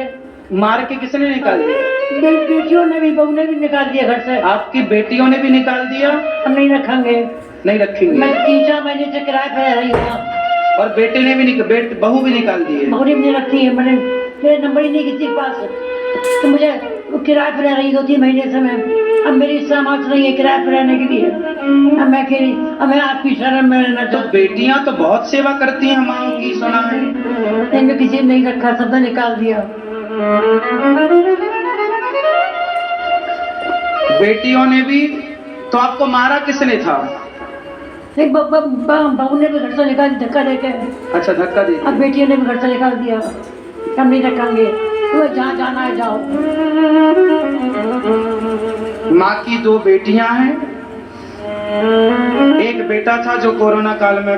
के। मार के किसने निकाल दिया? बेटियों ने भी, बहू ने भी निकाल दिया घर से। आपकी बेटियों ने भी निकाल दिया? हम नहीं रखेंगे। नहीं रखेंगे। मैं 3-4 महीने से किराए पे रह रही हूँ। और बेटे ने भी बहू भी निकाल दी है? बहू ने भी नहीं रखी है। मैंने मेरे नंबर ही नहीं किसी के पास, तो मुझे वो किराए पे रह रही 2-3 महीने से मैं। अब मेरी सामर्थ नहीं है किराए पे रहने के लिए। अब मैं अकेली, अब मैं आपकी शरण में रहना तो चाहती। बेटियां तो बहुत सेवा करती हैं माँ की, सुना है। नहीं, किसी ने नहीं रखा, सबने निकाल दिया। बेटियों ने भी? तो आपको मारा किसने था? एक बहू ने भी घर से निकाल, धक्का देके। अच्छा, धक्का दे। अब बेटियों ने भी घर से निकाल दिया। हम नहीं रखेंगे, तो जहाँ जाना है जाओ। माँ की 2 बेटियां हैं। एक बेटा था जो कोरोना काल में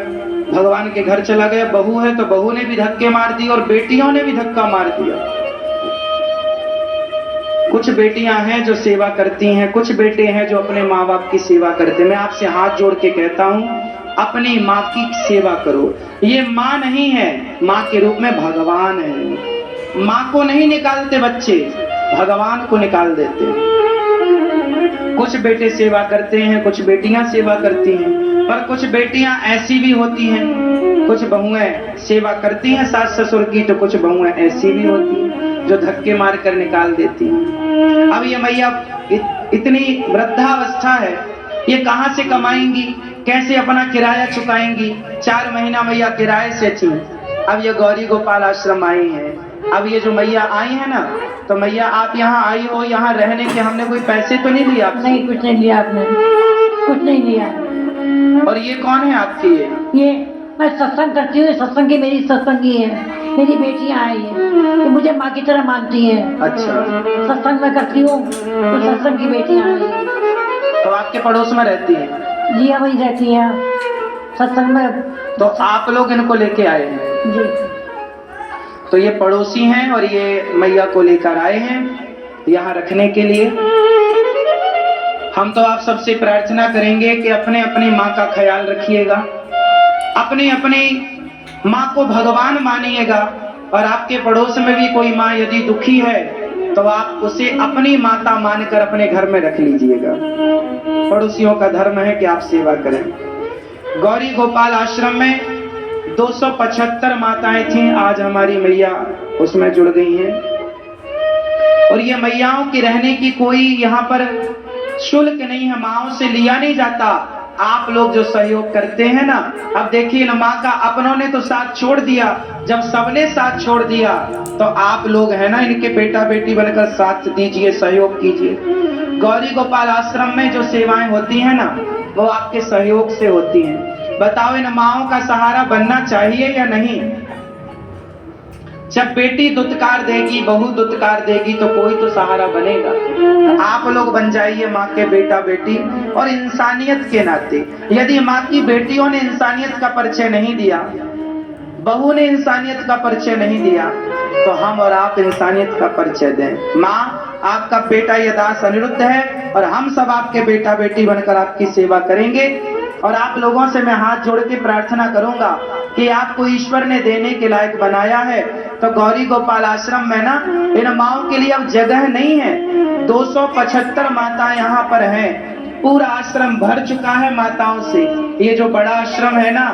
भगवान के घर चला गया। बहू है तो बहू ने भी धक्के मार दिए और बेटियों ने भी धक्का मार दिया। कुछ बेटियां हैं जो सेवा करती हैं, कुछ बेटे हैं जो अपने माँ बाप की सेवा करते हैं। मैं आपसे हाथ जोड़ के कहता हूँ, अपनी माँ की सेवा करो। ये माँ नहीं है, माँ के रूप में भगवान है। माँ को नहीं निकालते बच्चे, भगवान को निकाल देते हैं। कुछ बेटे सेवा करते हैं, कुछ बेटियां सेवा करती हैं, पर कुछ बेटियां ऐसी भी होती हैं, कुछ बहुएं सेवा करती हैं सास ससुर की, तो कुछ बहुएं ऐसी भी होती हैं जो धक्के मार कर निकाल देती हैं। अब ये मैया इतनी वृद्धावस्था है, ये कहाँ से कमाएंगी, कैसे अपना किराया चुकाएंगी? 4 महीना मैया किराए से थी। अब ये गौरी गोपाल आश्रम आई है। अब ये जो मैया आई है ना, तो मैया आप यहाँ आई हो, यहाँ रहने के हमने कोई पैसे तो नहीं लिए आपसे? नहीं, कुछ नहीं लिया आपने, कुछ नहीं लिया। और ये कौन है आपकी? ये मैं सत्संग करती हूँ, सत्संग की मेरी सत्संगी है। मेरी बेटियां आई हैं, ये मुझे माँ की तरह मानती हैं। अच्छा, सत्संग में करती हूँ, तो सत्संग की बेटियां आई हैं। तो आपके पड़ोस में रहती हैं? जी हाँ, वही रहती हैं सत्संग में। तो आप लोग इनको लेके आए हैं? जी। तो ये पड़ोसी हैं और ये मैया को लेकर आए हैं यहाँ रखने के लिए। हम तो आप सबसे प्रार्थना करेंगे कि अपने अपनी माँ का ख्याल रखिएगा, अपनी अपनी माँ को भगवान मानिएगा। और आपके पड़ोस में भी कोई माँ यदि दुखी है तो आप उसे अपनी माता मानकर अपने घर में रख लीजिएगा। पड़ोसियों का धर्म है कि आप सेवा करें। गौरी गोपाल आश्रम में 275 माताएं थीं, आज हमारी मैया उसमें जुड़ गई हैं। और ये मैयाओं की रहने की कोई यहाँ पर शुल्क नहीं है, माओं से लिया नहीं जाता। आप लोग जो सहयोग करते हैं ना, अब देखिए ना, माँ का अपनों ने तो साथ छोड़ दिया। जब सबने साथ छोड़ दिया तो आप लोग है ना, इनके बेटा बेटी बनकर साथ दीजिए, सहयोग कीजिए। गौरी गोपाल आश्रम में जो सेवाएं होती हैं ना, वो आपके सहयोग से होती हैं। बताओ, इन माओं का सहारा बनना चाहिए या नहीं? जब बेटी दुत्कार देगी, बहू दुत्कार देगी, तो कोई तो सहारा बनेगा। आप लोग बन जाइए माँ के बेटा बेटी। और इंसानियत के नाते, यदि माँ की बेटियों ने इंसानियत का परिचय नहीं दिया, बहू ने इंसानियत का परिचय नहीं दिया, तो हम और आप इंसानियत का परिचय दें। माँ, आपका बेटा ये दास अनिरुद्ध है और हम सब आपके बेटा बेटी बनकर आपकी सेवा करेंगे। और आप लोगों से मैं हाथ जोड़ के प्रार्थना करूंगा कि आपको ईश्वर ने देने के लायक बनाया है, तो गौरी गोपाल आश्रम में ना, इन माओं के लिए अब जगह नहीं है। 275 माताएं यहाँ पर हैं, पूरा आश्रम भर चुका है माताओं से। ये जो बड़ा आश्रम है ना,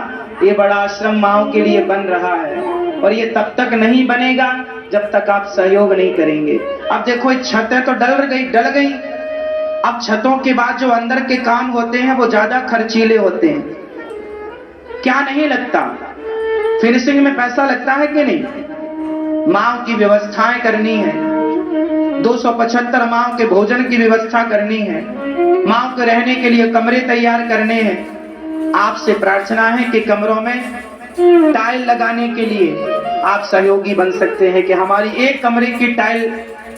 ये बड़ा आश्रम माओं के लिए बन रहा है, और ये तब तक नहीं बनेगा जब तक आप सहयोग नहीं करेंगे। अब देखो, छतें तो डल गई। अब छतों के बाद जो अंदर के काम होते हैं वो ज्यादा खर्चीले होते हैं, क्या नहीं लगता? फिनिशिंग में पैसा लगता है कि नहीं? माओं की व्यवस्थाएं करनी है, 275 माओं के भोजन की व्यवस्था करनी है, माओं के रहने के लिए कमरे तैयार करने हैं। आपसे प्रार्थना है कि कमरों में टाइल लगाने के लिए आप सहयोगी बन सकते हैं कि हमारी एक कमरे की टाइल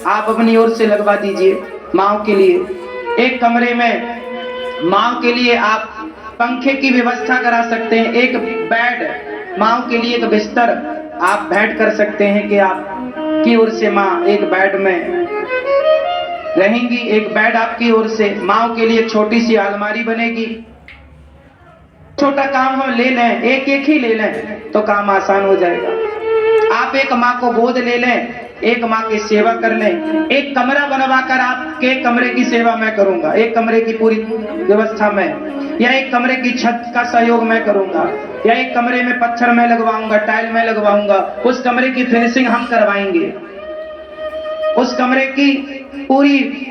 आप अपनी ओर से लगवा दीजिए माओं के लिए। एक कमरे में माओं के लिए आप पंखे की व्यवस्था करा सकते हैं। एक बेड माओं के लिए, एक बिस्तर आप भेंट कर सकते हैं कि आप की ओर से माँ एक बेड में रहेंगी। एक बेड आपकी ओर से माओं के लिए छोटी सी अलमारी बनेगी। छोटा काम हम ले लें, एक एक ही ले लें तो काम आसान हो जाएगा। आप एक माँ को गोद ले लें एक माँ की सेवा कर लें। एक कमरा बनवा कर आपके कमरे की सेवा मैं करूंगा, एक कमरे की पूरी व्यवस्था मैं, या एक कमरे की छत का सहयोग मैं करूंगा, या एक कमरे में पत्थर मैं लगवाऊंगा, टाइल मैं लगवाऊंगा, उस कमरे की फिनिशिंग हम करवाएंगे, उस कमरे की पूरी